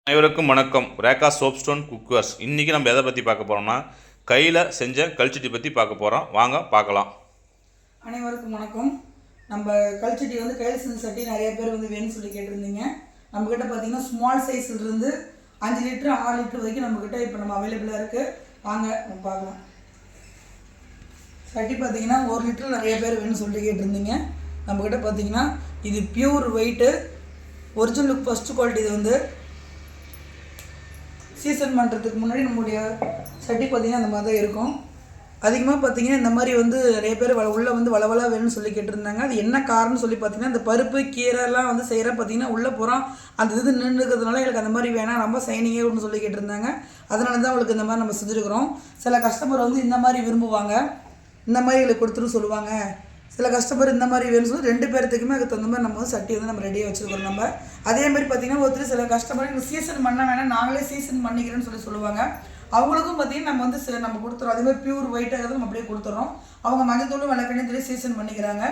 அனைவருக்கும் வணக்கம். Rekha soapstone cookwares. இன்றைக்கி நம்ம எதை பற்றி பார்க்க போகிறோம்னா, கையில் செஞ்ச கல்ச்சட்டி பற்றி பார்க்க போகிறோம். வாங்க பார்க்கலாம். அனைவருக்கும் வணக்கம். நம்ம கல்ச்சட்டி கையில் செஞ்ச சட்டி நிறைய பேர் வேணும்னு சொல்லி கேட்டிருந்தீங்க. நம்மக்கிட்ட பார்த்தீங்கன்னா ஸ்மால் சைஸ்லேருந்து 5 லிட்டர் 6 லிட்டர் வரைக்கும் நம்மக்கிட்ட இப்போ நம்ம அவைலபிளாக இருக்குது. வாங்க நம்ம பார்க்கலாம். சட்டி பார்த்தீங்கன்னா 1 லிட்டர் நிறைய பேர் வேணும்னு சொல்லி கேட்டிருந்தீங்க. நம்மக்கிட்ட பார்த்தீங்கன்னா இது pure weight, original first quality. இது சீசன் பண்ணுறதுக்கு முன்னாடி நம்மளுடைய சட்டி பார்த்திங்கன்னா அந்த மாதிரி தான் இருக்கும். அதிகமாக பார்த்திங்கன்னா இந்த மாதிரி நிறைய பேர் உள்ளே வளவலாக வேணும்னு சொல்லி கேட்டிருந்தாங்க. அது என்ன காரணம்னு சொல்லி பார்த்திங்கன்னா, இந்த பருப்பு கீரைலாம் செய்கிற பார்த்திங்கன்னா உள்ளே போகிறோம் அந்த இது நின்றுக்கிறதுனால எங்களுக்கு அந்த மாதிரி வேணாம், ரொம்ப சைனிங்கே ஒன்று சொல்லி கேட்டிருந்தாங்க. அதனால தான் அவங்களுக்கு இந்த மாதிரி நம்ம செஞ்சுருக்கிறோம். சில கஸ்டமர் இந்த மாதிரி விரும்புவாங்க, இந்த மாதிரி எங்களுக்கு கொடுத்துட்டு சொல்லுவாங்க. சில கஸ்டமர் இந்த மாதிரி வேணும்னு சொல்லி 2 பேர்த்துக்குமே அதுக்கு தகுந்த மாதிரி நம்ம சட்டி நம்ம ரெடியாக வச்சுருக்கிறோம். நம்ம அதே மாதிரி பார்த்திங்கன்னா ஒருத்தர் சில கஸ்டமர் எங்களுக்கு சீசன் பண்ண வேணாம், நாங்களே சீசன் பண்ணிக்கிறேன்னு சொல்லுவாங்க. அவங்களுக்கும் பார்த்திங்கன்னா நம்ம நம்ம கொடுத்துறோம். அதே மாதிரி பியூர் ஒயிட்டாக நம்ம அப்படியே கொடுத்துறோம். அவங்க மஞ்சத்தூளும் விளக்கெண்ணையும் சொல்லி சீசன் பண்ணிக்கிறாங்க.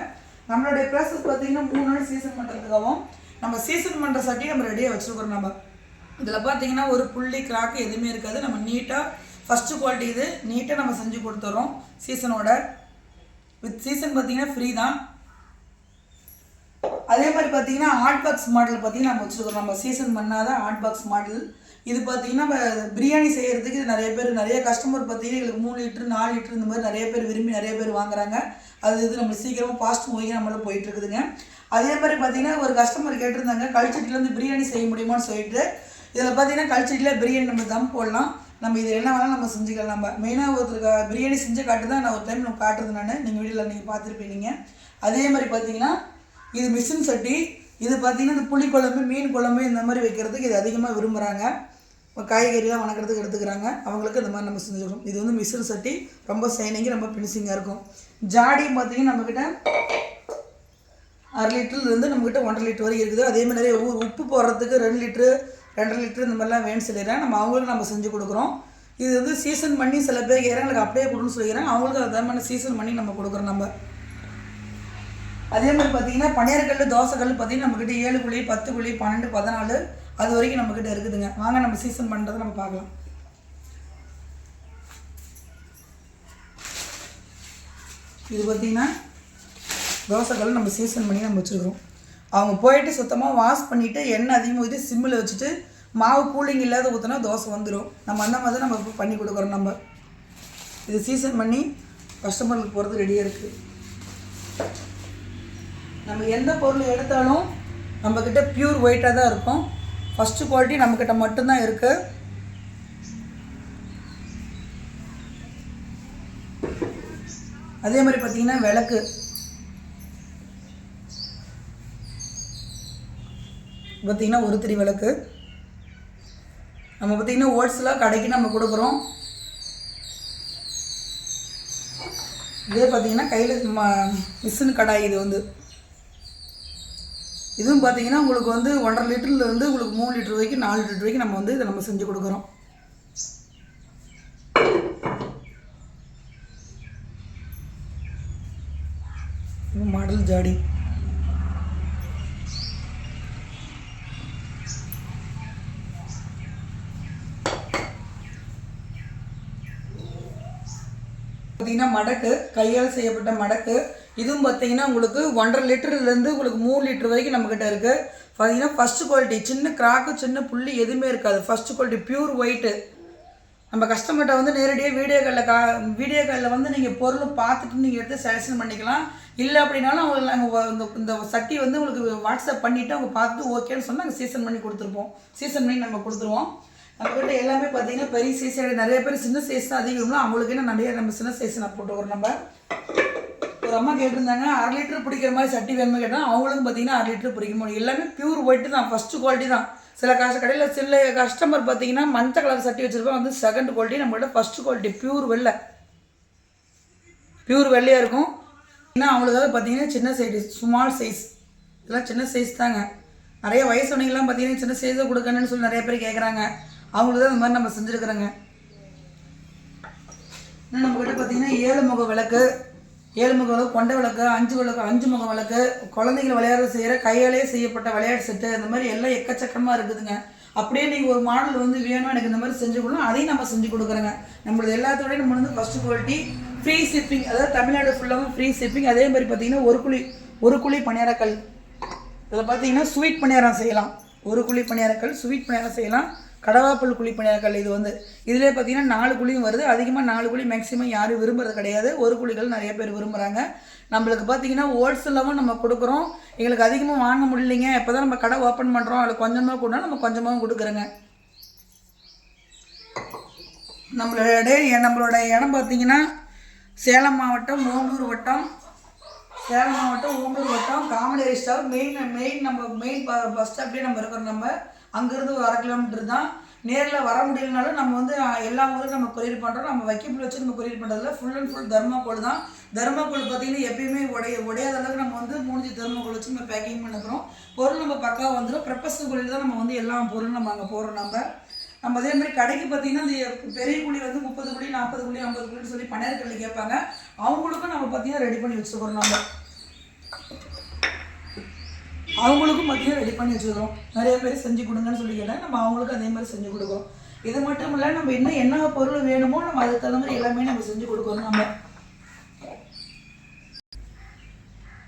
நம்மளுடைய ப்ராசஸ் பார்த்திங்கன்னா 3 நாள் சீசன் பண்ணுறதுக்காகவும் நம்ம சீசன் பண்ணுற சட்டி நம்ம ரெடியாக வச்சுருக்கிறோம். நம்ம இதில் பார்த்திங்கன்னா ஒரு புள்ளி கிராக்கு எதுவுமே இருக்காது. நம்ம நீட்டாக ஃபஸ்ட்டு குவாலிட்டி இது நீட்டாக நம்ம செஞ்சு கொடுத்துறோம். சீசனோட வித் சீசன் பார்த்திங்கன்னா ஃப்ரீ தான். அதே மாதிரி பார்த்திங்கன்னா ஹாட் பாக்ஸ் மாடல் பார்த்திங்கன்னா நம்ம வச்சுருக்கோம். நம்ம சீசன் பண்ணாதான் ஹாட் பாக்ஸ் மாடல். இது பார்த்திங்கன்னா நம்ம பிரியாணி செய்கிறதுக்கு நிறைய கஸ்டமர் பார்த்திங்கன்னா எங்களுக்கு 3 லிட்டர் 4 லிட்டர் இந்த மாதிரி நிறைய பேர் விரும்பி நிறைய பேர் வாங்குறாங்க. அது நம்மளுக்கு சீக்கிரமாக ஃபாஸ்ட் மூவிங்க நம்மளும் போயிட்டுருக்குதுங்க. அதே மாதிரி பார்த்திங்கன்னா ஒரு கஸ்டமர் கேட்டிருந்தாங்க, கல்ச்சட்டிலேருந்து பிரியாணி செய்ய முடியுமான்னு சொல்லிட்டு. இதில் பார்த்திங்கன்னா கல்ச்சட்டியில் பிரியாணி நம்ம தம் போடலாம். நம்ம இது என்ன வேணாலும் நம்ம செஞ்சுக்கலாம். நம்ம மெயினாக ஒருத்தருக்கு பிரியாணி செஞ்சு காட்டு தான் நான் ஒரு டைம் நம்ம காட்டுறது. நீங்கள் வீடியோவில் நீங்கள் பார்த்துருப்பீங்க. அதே மாதிரி பார்த்திங்கன்னா இது மிஷின் சட்டி. இது பார்த்திங்கன்னா இந்த புளி குழம்பு, மீன் குழம்பு இந்த மாதிரி வைக்கிறதுக்கு இது அதிகமாக விரும்புகிறாங்க. காய்கறிலாம் வணக்கிறதுக்கு எடுத்துக்கிறாங்க. அவங்களுக்கு இந்த மாதிரி நம்ம செஞ்சுக்கிறோம். இது மிஷின் சட்டி, ரொம்ப சைனிங்கு, ரொம்ப ஃபினிஷிங்காக இருக்கும். ஜாடி பார்த்திங்கன்னா நம்மக்கிட்ட 1/2 லிட்டர்லேருந்து நம்மக்கிட்ட 1.5 லிட்டர் வரைக்கும் இருக்குது. அதேமாதிரி நிறைய உப்பு போடுறதுக்கு 2 லிட்டரு 2.5 லிட்டர் இந்த மாதிரிலாம் வேணும்னு சொல்லிடுறேன். நம்ம அவங்களுக்கு நம்ம செஞ்சு கொடுக்குறோம். இது சீசன் பண்ணி சில பேர் எங்களுக்கு அப்படியே கொடுன்னு சொல்லிக்கிறேன். அவங்களுக்கு அதை மாதிரி சீசன் பண்ணி நம்ம கொடுக்குறோம். நம்ம அதே மாதிரி பார்த்திங்கன்னா பனியாரக்கல், தோசைக்கல் பார்த்திங்கன்னா நம்மக்கிட்ட 7 குழி 10 குழி 12 14 அது வரைக்கும் நம்மக்கிட்ட இருக்குதுங்க. வாங்க நம்ம சீசன் பண்ணுறதை நம்ம பார்க்கலாம். இது பார்த்திங்கன்னா தோசைக்கல் நம்ம சீசன் பண்ணி நம்ம வச்சுருக்கிறோம். அவங்க போயிட்டு சுத்தமாக வாஷ் பண்ணிவிட்டு எண்ணெய் அதிகமாக ஊற்றி சிம்மில் வச்சுட்டு மாவு கூலிங் இல்லாத ஊற்றினா தோசை வந்துடும். நம்ம அந்த மாதிரி நம்ம இப்போ பண்ணி கொடுக்குறோம். நம்ம இது சீசன் பண்ணி கஸ்டமருக்கு போகிறது ரெடியாக இருக்குது. நம்ம எந்த பொருள் எடுத்தாலும் நம்மக்கிட்ட பியூர் ஒயிட்டாக தான் இருக்கும். ஃபஸ்ட்டு குவாலிட்டி நம்மக்கிட்ட மட்டும்தான் இருக்குது. அதே மாதிரி பார்த்திங்கன்னா விளக்கு பார்த்திங்கன்னா ஒரு திரி விளக்கு நம்ம பார்த்திங்கன்னா ஹோல்சேலாக கடைக்கு நம்ம கொடுக்குறோம். இதே பார்த்திங்கன்னா கையில் மிஷின் கடாய். இதுவும் பார்த்திங்கன்னா உங்களுக்கு 1.5 லிட்டர்லேருந்து உங்களுக்கு 3 லிட்டர் வரைக்கும் 4 லிட்டர் வரைக்கும் நம்ம இதை நம்ம செஞ்சு கொடுக்குறோம். மாடல் ஜாடி பார்த்திங்கன்னா மடக்கு, கையால் செய்யப்பட்ட மடக்கு. இதுவும் பார்த்திங்கன்னா உங்களுக்கு 1.5 லிட்டர்லேருந்து உங்களுக்கு 3 லிட்டர் வரைக்கும் நம்மக்கிட்ட இருக்குது. பார்த்திங்கன்னா ஃபஸ்ட்டு குவாலிட்டி, சின்ன கிராக்கு சின்ன புள்ளி எதுவுமே இருக்காது. First quality pure white. நம்ம கஸ்டமர்கிட்ட நேரடியாக வீடியோ காலில் நீங்கள் பொருள் பார்த்துட்டு நீங்கள் எடுத்து செலக்ஷன் பண்ணிக்கலாம். இல்லை அப்படின்னாலும் அவங்க நாங்கள் இந்த சட்டி உங்களுக்கு வாட்ஸ்அப் பண்ணிவிட்டு அவங்க பார்த்துட்டு ஓகேன்னு சொன்னால் நாங்கள் சீசன் பண்ணி கொடுத்துருப்போம். சீசன் பண்ணி நம்ம கொடுத்துருவோம். நம்மக்கிட்ட எல்லாமே பார்த்திங்கன்னா பெரிய சைஸ். நிறைய பேர் சின்ன சைஸ் தான் அதிகம்னா அவங்களுக்கு நிறைய நம்ம சின்ன சைஸ் நான் போட்டுக்கிறோம். நம்ம ஒரு அம்மா கேட்டிருந்தாங்க 1/2 லிட்டர் பிடிக்கிற மாதிரி சட்டி வேணுமே கேட்டால் அவங்களுக்கும் பார்த்திங்கன்னா 1/2 லிட்டர் பிடிக்க முடியும். எல்லாமே பியூர் ஒயிட்டு தான், ஃபஸ்ட்டு குவாலிட்டி தான். சில கடையில் சில கஸ்டமர் பார்த்திங்கன்னா மஞ்சள் கலர் சட்டி வச்சுருப்போம், செகண்ட் குவாலிட்டி. நம்மகிட்ட ஃபஸ்ட்டு குவாலிட்டி பியூர் வெள்ளையாக இருக்கும். ஏன்னா அவங்களுக்காக பார்த்திங்கன்னா சின்ன சைஸ், ஸ்மால் சைஸ், இதெல்லாம் சின்ன சைஸ் தாங்க. நிறைய வயசுனவங்களாம் பார்த்திங்கன்னா சின்ன சைஸை கொடுக்கணுன்னு சொல்லி நிறைய பேர் கேட்குறாங்க. அவங்களுக்கு தான் இந்த மாதிரி நம்ம செஞ்சுருக்குறோங்க. இன்னும் நம்மக்கிட்ட பார்த்திங்கன்னா 7 முக விளக்கு, 7 முக விளக்கு, கொண்டை விளக்கு, 5 முக விளக்கு, குழந்தைகள் விளையாட செய்கிற கையாலே செய்யப்பட்ட விளையாட்டு செட்டு, இந்த மாதிரி எல்லாம் எக்கச்சக்கமாக இருக்குதுங்க. அப்படியே நீங்கள் ஒரு மாடல் வந்து வேணும் எனக்கு இந்த மாதிரி செஞ்சு கொடுக்கணும், அதையும் நம்ம செஞ்சு கொடுக்குறோங்க. நம்மளது எல்லாத்தோடய நம்ம வந்து ஃபஸ்ட்டு குவாலிட்டி ஃப்ரீ ஷிப்பிங், அதாவது தமிழ்நாடு ஃபுல்லாகவும் ஃப்ரீ ஷிப்பிங். அதே மாதிரி பார்த்தீங்கன்னா ஒரு குழி பணியாரக்கல், இதில் பார்த்தீங்கன்னா ஸ்வீட் பணியாரம் செய்யலாம். ஒரு குழி பணியாரக்கல் ஸ்வீட் பணியாரம் செய்யலாம். கடவாப்பல் குழி பணியாரக்கல் இது வந்து இதிலே பார்த்தீங்கன்னா 4 குழியும் வருது. அதிகமாக 4 குழி மேக்ஸிமம் யாரும் விரும்புறது கிடையாது. ஒரு குழிகள் நிறைய பேர் விரும்புகிறாங்க. நம்மளுக்கு பார்த்தீங்கன்னா ஹோல்சேலாகவும் நம்ம கொடுக்குறோம். எங்களுக்கு அதிகமாக வாங்க முடியலைங்க, இப்போ தான் நம்ம கடை ஓப்பன் பண்ணுறோம், அதில் கொஞ்சமாக கூட நம்ம கொஞ்சமாகவும் கொடுக்குறோங்க. நம்மளோட இடம் பார்த்தீங்கன்னா சேலம் மாவட்டம் ஓமலூர் வட்டம், காமனேரி ஸ்டாப் மெயின் பஸ் ஸ்டாப்லேயே நம்ம இருக்கிறோம். நம்ம அங்கேருந்து ஒரு 1/2 கிலோமீட்டர் தான். நேரில் வர முடியலனாலும் நம்ம வந்து எல்லா ஊருக்கும் நம்ம கொரியர் பண்ணுறோம். நம்ம வைக்கப்புள் வச்சு நம்ம கொரியர் பண்ணுறதில்ல, ஃபுல் அண்ட் ஃபுல் தர்மாக்கோல் தான். தர்மாக்கோல் பார்த்தீங்கன்னா எப்பயுமே உடையாத அளவுக்கு நம்ம வந்து 3 தர்மாக்கோல் வச்சு நம்ம பேக்கிங் பண்ணுறோம். பொருள் நம்ம பக்காவாக வந்துடும். ப்ரெப்பஸ் குழியில் தான் நம்ம வந்து எல்லா பொருளும் நம்ம அங்கே போடுறோம். நம்ம அதே மாதிரி கடைக்கு பார்த்தீங்கன்னா இந்த பெரிய குழி வந்து 30 குழி 40 குழி 50 குழின்னு சொல்லி பணியாரக்கல் கேட்பாங்க. அவங்களுக்கும் நம்ம பார்த்தீங்கன்னா ரெடி பண்ணி வச்சுக்கிறோம். அவங்களுக்கும் பார்த்தீங்கன்னா ரெடி பண்ணி வச்சுக்கிறோம். நிறைய பேர் செஞ்சு கொடுங்கன்னு சொல்லி கேட்டால் நம்ம அவங்களுக்கும் அதே மாதிரி செஞ்சு கொடுக்குறோம். இது மட்டும் இல்லை, நம்ம இன்னும் என்ன பொருள் வேணுமோ நம்ம அதுக்கு தகுந்த மாதிரி எல்லாமே நம்ம செஞ்சு கொடுக்குறோம். நம்ம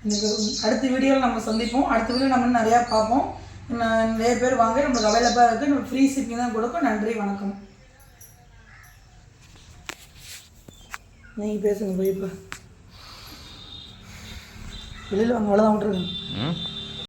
இன்னைக்கு அடுத்த வீடியோவில் நம்ம சந்திப்போம். அடுத்த வீடியோ நம்ம நிறையா பார்ப்போம். நிறைய பேர் வாங்க, நம்மளுக்கு அவைலபிளாக இருக்குது. நம்ம ஃப்ரீ ஷிப்பிங் தான் கொடுக்கும். நன்றி, வணக்கம். நீங்கள் பேசுங்க போய். இப்போ வெளியில் வாங்க, அவ்வளோதான் விட்டுருங்க.